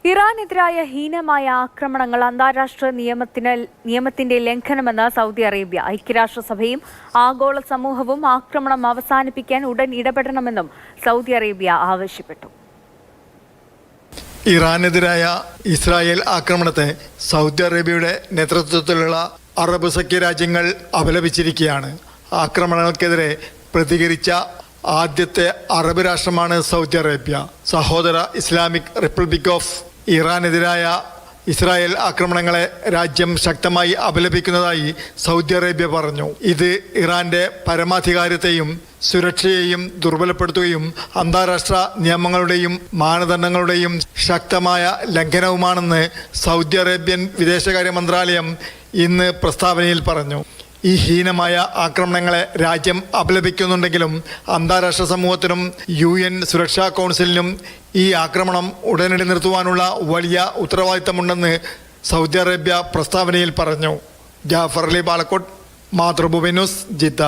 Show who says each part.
Speaker 1: ഇറാനെതിരായ ഹീനമായ ആക്രമണങ്ങൾ അന്താരാഷ്ട്ര നിയമത്തിന്റെ ലംഘനമെന്ന് സൗദി അറേബ്യ. ഐക്യരാഷ്ട്രസഭയും ആഗോള സമൂഹവും ആക്രമണം അവസാനിപ്പിക്കാൻ ഉടൻ ഇടപെടണമെന്നും സൗദി അറേബ്യ ആവശ്യപ്പെട്ടു.
Speaker 2: ഇറാനെതിരായ ഇസ്രായേൽ ആക്രമണത്തെ സൗദി അറേബ്യയുടെ നേതൃത്വത്തിലുള്ള അറബ് സഖ്യരാജ്യങ്ങൾ അപലപിച്ചിരിക്കുകയാണ്. ആക്രമണങ്ങൾക്കെതിരെ പ്രതികരിച്ച ആദ്യത്തെ അറബ് രാഷ്ട്രമാണ് സൗദി അറേബ്യ. സഹോദര ഇസ്ലാമിക് റിപ്പബ്ലിക് ഓഫ് ഇറാനെതിരായ ഇസ്രായേൽ ആക്രമണങ്ങളെ രാജ്യം ശക്തമായി അപലപിക്കുന്നതായി സൗദി അറേബ്യ പറഞ്ഞു. ഇത് ഇറാന്റെ പരമാധികാരത്തെയും സുരക്ഷയെയും ദുർബലപ്പെടുത്തുകയും അന്താരാഷ്ട്ര നിയമങ്ങളുടെയും മാനദണ്ഡങ്ങളുടെയും ശക്തമായ ലംഘനവുമാണെന്ന് സൗദി അറേബ്യൻ വിദേശകാര്യ മന്ത്രാലയം ഇന്ന് പ്രസ്താവനയിൽ പറഞ്ഞു. ഈ ഹീനമായ ആക്രമണങ്ങളെ രാജ്യം അപലപിക്കുന്നുണ്ടെങ്കിലും അന്താരാഷ്ട്ര സമൂഹത്തിനും UN സുരക്ഷാ കൗൺസിലിനും ഈ ആക്രമണം ഉടനടി നിർത്തുവാനുള്ള വലിയ ഉത്തരവാദിത്തമുണ്ടെന്ന് സൗദി അറേബ്യ പ്രസ്താവനയിൽ പറഞ്ഞു. Jafar Ali Balakot, Mathrubhumi news, Jeddah.